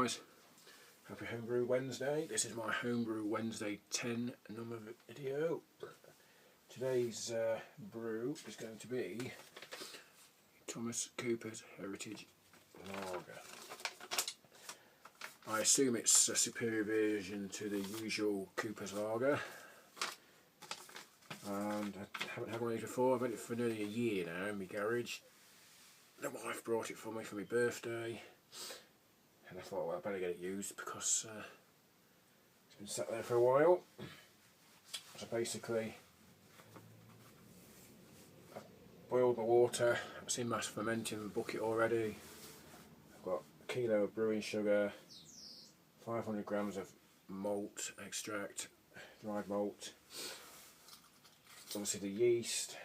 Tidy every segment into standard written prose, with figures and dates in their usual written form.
guys, happy Homebrew Wednesday. This is my Homebrew Wednesday 10 number video. Today's brew is going to be Thomas Cooper's Heritage Lager. I assume it's a superior version to the usual Cooper's Lager, and I haven't had one of these before. I've had it for nearly a year now in my garage. My wife brought it for me for my birthday, and I thought, well, I better get it used because it's been sat there for a while. So basically, I've boiled the water. It's in my fermenting bucket already. I've got a kilo of brewing sugar, 500 grams of malt extract, dried malt, obviously the yeast,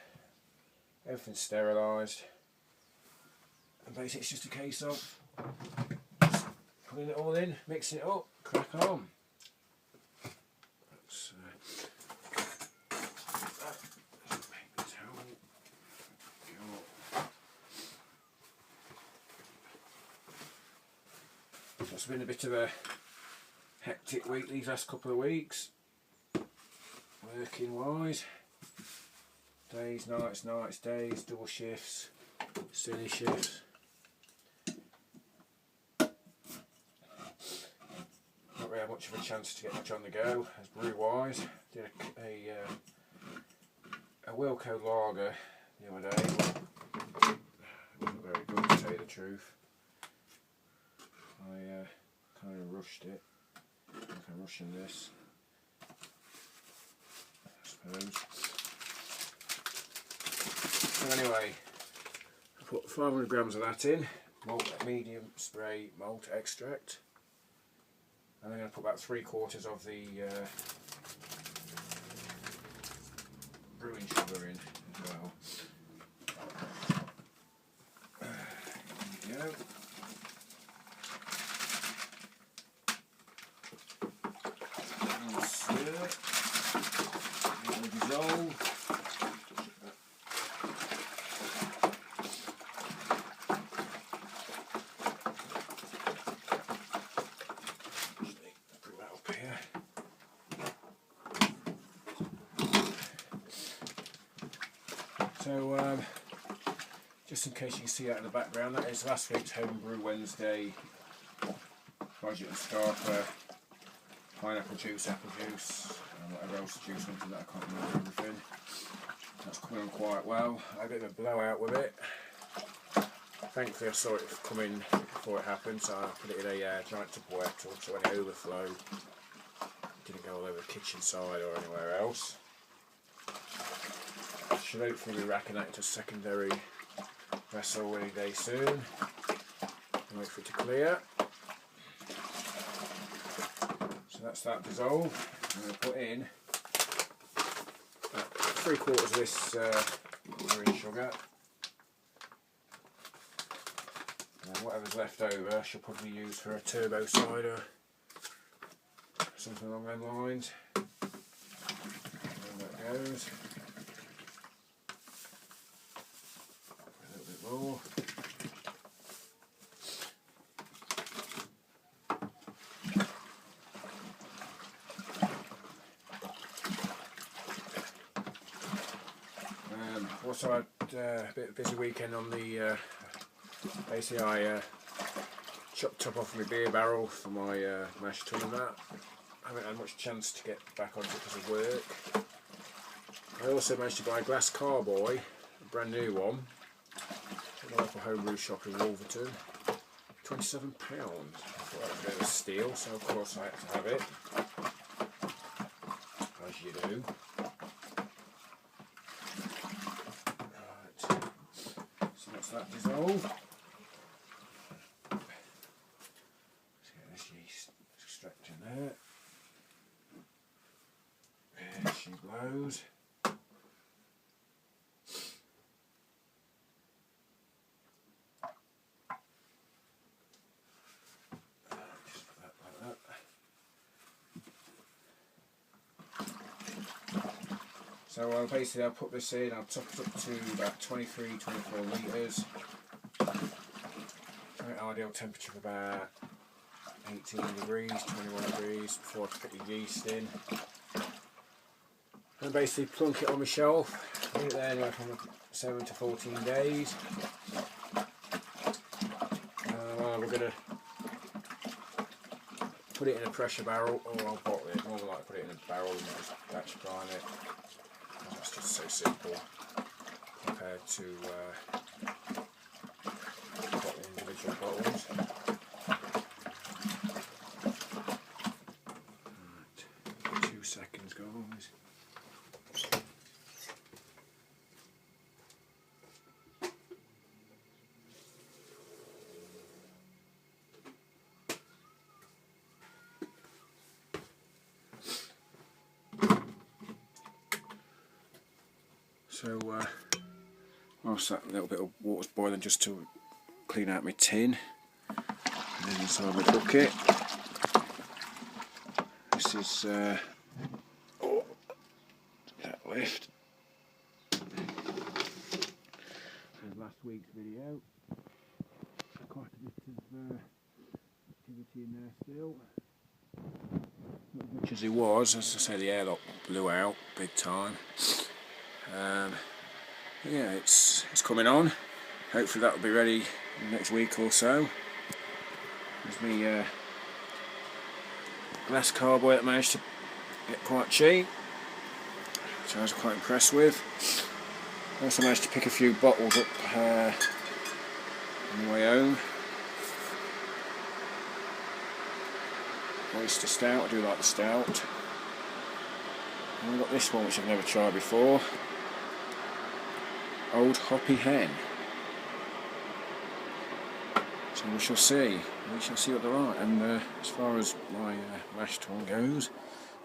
everything's sterilised, and basically it's just a case of putting it all in, mixing it up, crack on. Let's paper towel. It's been a bit of a hectic week these last couple of weeks, working wise. Days, nights, nights, days, double shifts, silly shifts. Not really had much of a chance to get much on the go as brew wise. Did a Wilco lager the other day. It wasn't very good, to tell you the truth. I kind of rushed it. I think I'm rushing this, I suppose. So anyway, I put 500 grams of that in, medium spray malt extract, and I'm going to put about 3/4 of the brewing sugar in as well. There we go. And stir it. It will dissolve. So, just in case you can see that in the background, that is last week's Homebrew Wednesday budget and starter, pineapple juice, apple juice, and whatever else juice went in that, I can't remember everything. That's coming on quite well. I had a bit of a blowout with it. Thankfully I saw it coming before it happened, so I put it in a giant Tupperware tub, so when it overflowed, it didn't go all over the kitchen side or anywhere else. Should hopefully be racking that into a secondary vessel any day soon. Wait for it to clear. So that's that dissolved. I'm going to put in 3/4 of this brewing sugar, and then whatever's left over I shall probably use for a turbo cider, something along those lines. There that goes. More. Also had a bit of a busy weekend on the basically I chopped top off my beer barrel for my mash tun and that. I haven't had much chance to get back onto it because of work. I also managed to buy a glass carboy, a brand new one, at the local homebrew shop in Wolverton. £27. I thought that was a bit of a steal, so of course I had to have it, as you do. Right, so that's that dissolved. Let's get this yeast extract in there. There she blows. So basically I'll put this in, I'll top it up to about 23-24 litres. Ideal temperature of about 18 degrees, 21 degrees before I put the yeast in. And basically plunk it on my shelf, leave it there anywhere from 7 to 14 days. We're going to put it in a pressure barrel, or I'll bottle it. More than likely put it in a barrel and just batch brine it. That's just so simple compared to bottling individual bottles. Right, 2 seconds guys. So whilst that little bit of water's boiling, just to clean out my tin, and then inside my bucket. This is oh, that lift. There's last week's video. Quite a bit of activity in there still. Not as much as it was. As I say, the airlock blew out big time. Yeah, it's coming on. Hopefully that will be ready in the next week or so. There's me glass carboy that I managed to get quite cheap, which I was quite impressed with. I also managed to pick a few bottles up on the way home. Oyster stout, I do like the stout. And we've got this one which I've never tried before. Old Hoppy Hen. So we shall see what they're like. And as far as my mash tun goes,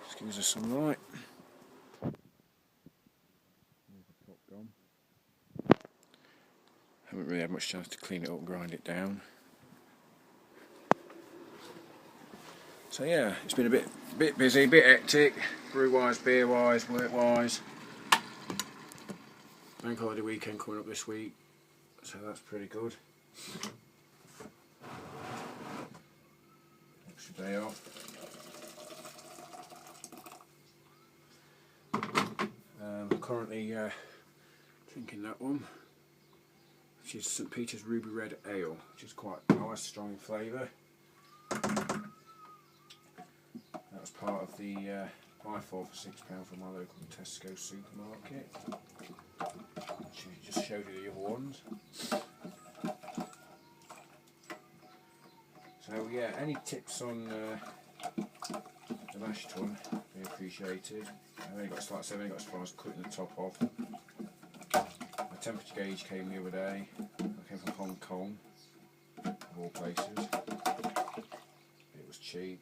just gives us some light. Haven't really had much chance to clean it up and grind it down. So yeah, it's been a bit busy, a bit hectic, brew wise, beer wise, work wise. Bank holiday weekend coming up this week, so that's pretty good. Extra day off. I'm currently drinking that one, which is St Peter's Ruby Red Ale, which is quite nice, strong in flavour. That was part of the buy for £6 from my local Tesco supermarket. Just showed you the other ones. So yeah, any tips on the mash tun would be appreciated. I've only got as far as cutting the top off. My temperature gauge came the other day. I came from Hong Kong, of all places. It was cheap.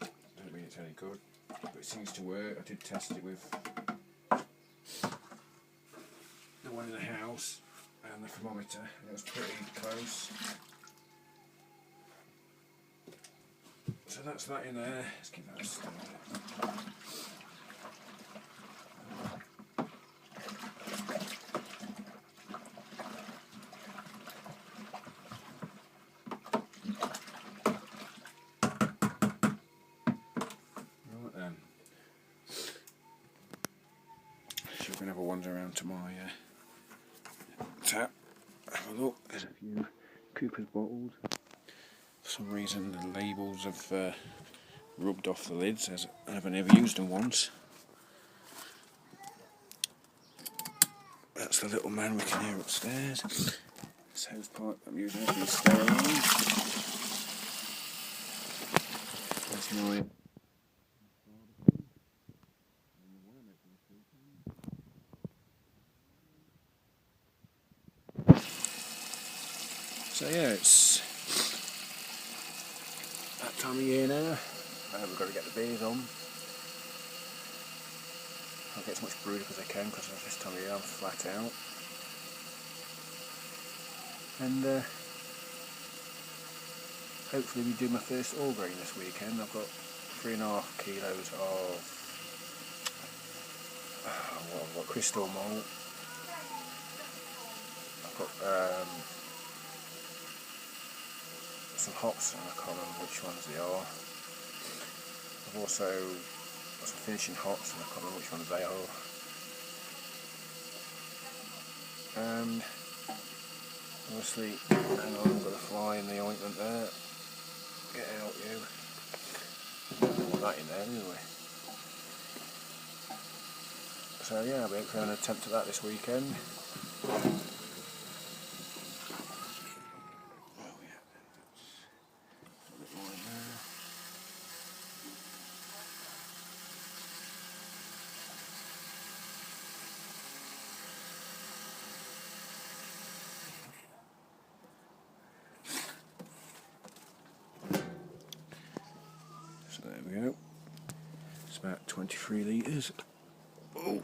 Don't mean it's any good, but it seems to work. I did test it with the one in the house and the thermometer, and it was pretty close. So that's that in there. Let's give that a stir. Right then. So we're going to have a wander around to my tap. Have a look. There's a few Cooper's bottles. For some reason the labels have rubbed off the lids, as I haven't ever used them once. That's the little man we can hear upstairs. This hose pipe I'm using has been sterilised. That's my so yeah, it's that time of year now. We've got to get the beers on. I'll get as much brewed up as I can because this time of year I'm flat out. And hopefully we do my first all grain this weekend. I've got 3.5 kilos of I've got crystal malt. I've got some hops, and I can't remember which ones they are. I've also got some finishing hops, and I can't remember which ones they are. And obviously, hang on, I've got a fly in the ointment there. Get out, you. I don't want that in there anyway. So yeah, I'll be hopefully having an attempt at that this weekend. So there we go. It's about 23 litres. Oh.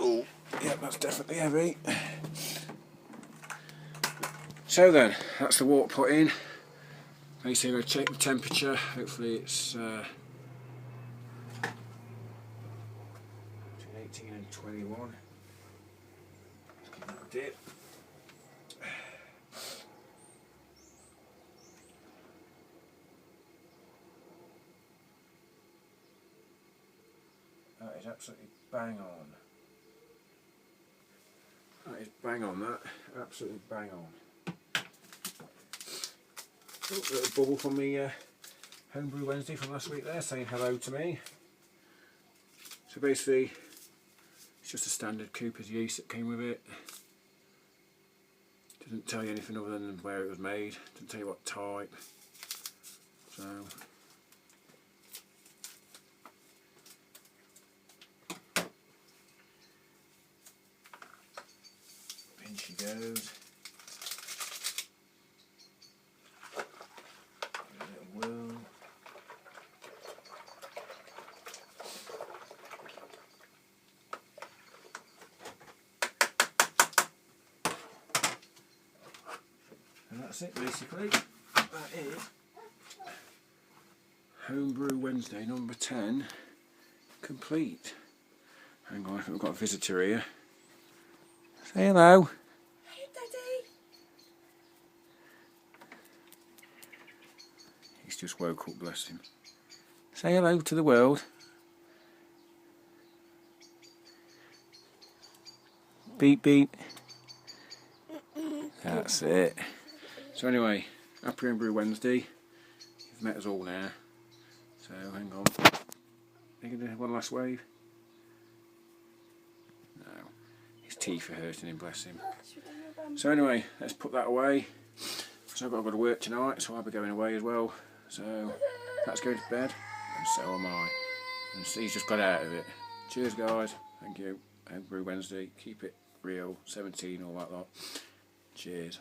Oh, yeah, that's definitely heavy. So then, that's the water put in. Basically, I'm going to check the temperature. Hopefully, it's between 18 and 21. Let's give that a dip. That is absolutely bang on. That is bang on, that. Absolutely bang on. Oh, a little bubble from the Homebrew Wednesday from last week there, saying hello to me. So basically, it's just a standard Cooper's yeast that came with it. Doesn't tell you anything other than where it was made. Doesn't tell you what type. So in she goes. A little whirl. And that's it basically. That is Homebrew Wednesday number 10 complete. Hang on, I think we've got a visitor here. Say hello. Hey, Daddy. He's just woke up, bless him. Say hello to the world. Beep beep. That's it. So anyway, happy Homebrew Wednesday. You've met us all now. So hang on. Are you going to do one last wave? No. His teeth are hurting him, bless him. So anyway, let's put that away. So I've got to go to work tonight, so I'll be going away as well. So that's going to bed, and so am I. And he's just got out of it. Cheers guys, thank you. Homebrew Wednesday, keep it real, 17, all that lot. Cheers.